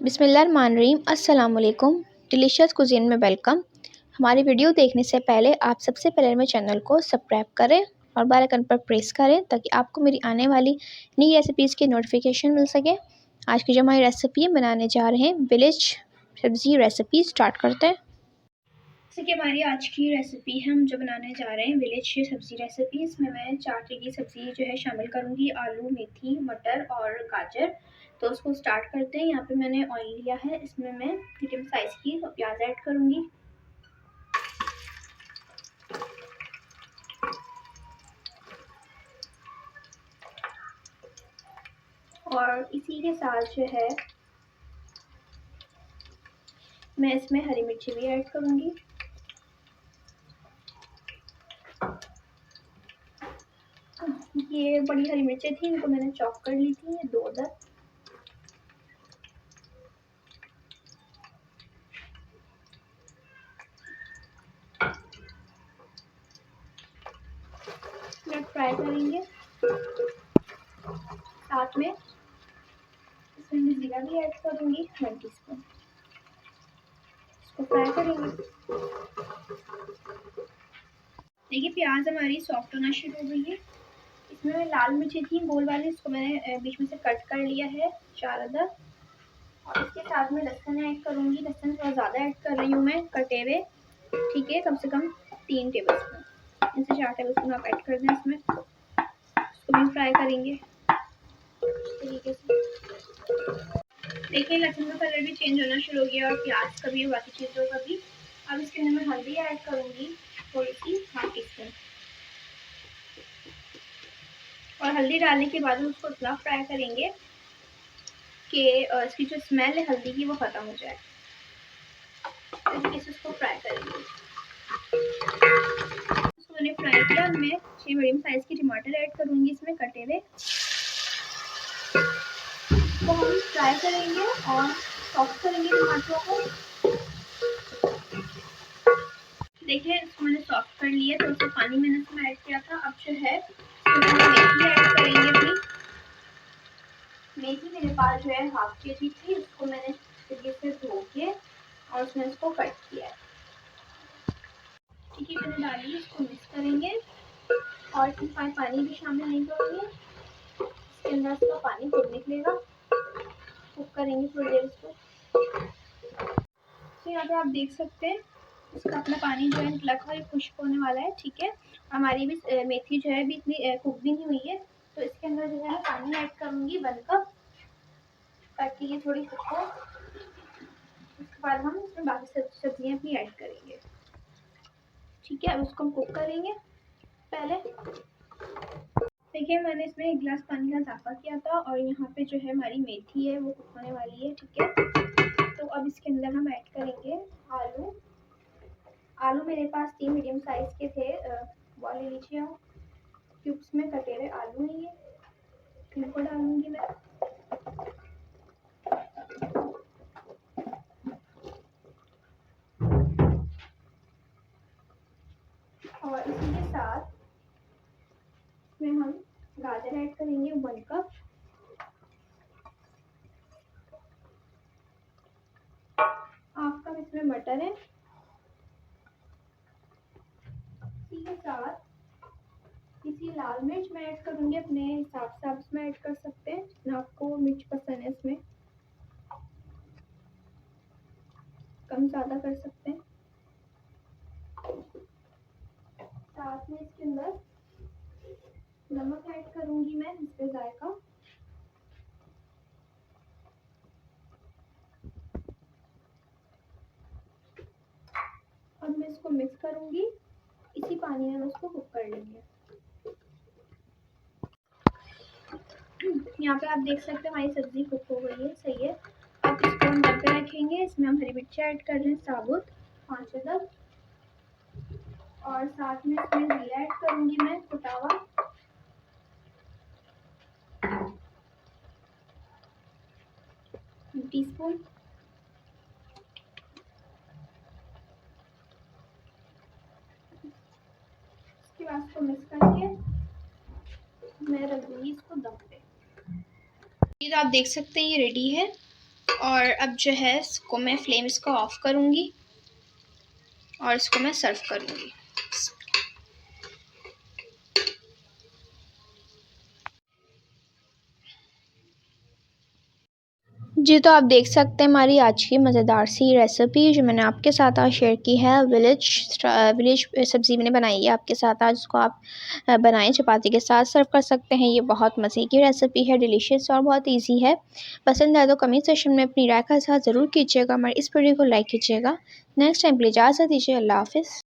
बिस्मिल्लाहिर्रहमानिर्रहीम। अस्सलाम वालेकुम। डिलीशियस कुज़ीन में वेलकम। हमारी वीडियो देखने से पहले आप सबसे पहले मेरे चैनल को सब्सक्राइब करें और बेल आइकन पर प्रेस करें ताकि आपको मेरी आने वाली नई रेसिपीज़ की नोटिफिकेशन मिल सके। आज की जो हमारी रेसिपी बनाने जा रहे हैं विलेज सब्ज़ी रेसिपी स्टार्ट करते हैं। जैसे कि हमारी आज की रेसिपी है, हम जो बनाने जा रहे हैं विलेज सब्ज़ी रेसिपी। इसमें मैं 4 तरह की सब्ज़ी जो है शामिल करूँगी, आलू, मेथी, मटर और गाजर। तो उसको स्टार्ट करते हैं। यहाँ पे मैंने ऑयल लिया है, इसमें मैं मीडियम साइज़ की प्याज ऐड करूँगी। और इसी के साथ जो है मैं इसमें हरी मिर्ची भी ऐड करूँगी। ये बड़ी हरी मिर्चें थी, इनको मैंने चॉप कर ली थी, ये 2 अदद। फ्राई करेंगे। साथ में इसमें मैं जीरा भी ऐड करूँगी 1 टीस्पून। इसको फ्राई करेंगे। देखिए प्याज हमारी सॉफ्ट होना शुरू हो गई है। इसमें लाल मिर्ची थी गोल वाली, इसको मैंने बीच में से कट कर लिया है 4 अदद। और इसके साथ में लहसुन ऐड करूँगी। लहसुन थोड़ा ज़्यादा ऐड कर रही हूँ मैं, कटे हुए, ठीक है, कम से कम 3 टेबलस्पून, इनसे 4 टेबलस्पून आप ऐड कर दें इसमें। इसको भी फ्राई करेंगे इस तरीके से। देखिए लहसुन का कलर भी चेंज होना शुरू हो गया और प्याज का भी, बाकी चीज़ों का भी। अब इसके अंदर मैं हल्दी ऐड करूँगी थोड़ी सी, 1/2 टीस्पून। और हल्दी डालने के बाद हम उसको इतना फ्राई करेंगे कि इसकी जो स्मेल है हल्दी की वो ख़त्म हो जाए। तो तरीके से उसको फ्राई करेंगे। इसको मैंने फ्राई किया। मैं 6 मीडियम साइज़ की टमाटर ऐड करूँगी इसमें, कटे हुए। तो हम फ्राई करेंगे और सॉफ्ट करेंगे टमाटरों को। देखिए इसको मैंने सॉफ्ट कर लिया, थोड़ा सा पानी मैंने इसमें ऐड किया था। अब जो है मेथी ऐड करेंगे अपनी। मेथी मेरे पास जो है 1/2 kg थी, उसको मैंने तरीके से धो के और उसमें इसको कट किया है। ठीक है, मैंने डाली, इसको मिक्स करेंगे और इसमें पानी भी शामिल नहीं करेंगे। इसके अंदर इसका पानी खुद निकलेगा। कुक करेंगे थोड़ी देर इसको। तो यहाँ पे आप देख सकते हैं इसका अपना पानी जो है निकला था, ये खुश्क होने वाला है, ठीक है। हमारी भी मेथी जो है अभी इतनी कुक भी नहीं हुई है, तो इसके अंदर जो है मैं पानी ऐड करूँगी 1 कप, ताकि ये थोड़ी कुक हो। उसके बाद हम इसमें बाकी सब्जियाँ भी ऐड करेंगे, ठीक है। अब उसको हम कुक करेंगे। पहले देखिए मैंने इसमें 1 गिलास पानी का इजाफा किया था और यहाँ पे जो है हमारी मेथी है वो कुक होने वाली है, ठीक है। तो अब इसके अंदर हम ऐड करेंगे आलू। आलू मेरे पास 3 मीडियम साइज़ के थे, वो ले लीजिए आप। क्यूब्स में कटे हुए आलू हैं ये, इनको डालूंगी मैं। और इसी के साथ इसमें हम गाजर ऐड करेंगे 1 कप। हाफ कप इसमें मटर है। इसी के साथ इसी लाल मिर्च मैं ऐड करूँगी, अपने हिसाब से आप इसमें ऐड कर सकते हैं जितना आपको मिर्च पसंद है, इसमें कम ज़्यादा कर सकते हैं। साथ में इसके अंदर नमक ऐड करूँगी मैं, इससे जायका। अब मैं इसको मिक्स करूँगी, इसी पानी में उसको कुक कर लेंगे। यहाँ पे आप देख सकते हैं हमारी सब्जी कुक हो गई है, सही है। अब इसको हम दम पे रखेंगे। इसमें हम हरी मिर्ची ऐड कर रहे हैं साबुत 5 अदद, और साथ में इसमें जीरा ऐड करूँगी मैं कुटा हुआ। टीस्पून। इसके बाद इसको मिक्स करके मैं रख दूँगी इसको दम पे। ये आप देख सकते हैं ये रेडी है। और अब जो है इसको मैं फ्लेम इसको ऑफ करूँगी और इसको मैं सर्व करूँगी। जी, तो आप देख सकते हैं हमारी आज की मज़ेदार सी रेसिपी जो मैंने आपके साथ आज शेयर की है। विलेज सब्ज़ी मैंने बनाई है आपके साथ आज, उसको आप बनाएं, चपाती के साथ सर्व कर सकते हैं। ये बहुत मज़े की रेसिपी है, डिलीशियस और बहुत इजी है। पसंद आए तो कमेंट सेक्शन में अपनी राय का साथ ज़रूर कीजिएगा। हमारे इस वीडियो को लाइक कीजिएगा। नेक्स्ट टाइम के लिए इजाज़त दीजिए। अल्लाह हाफ़िज़।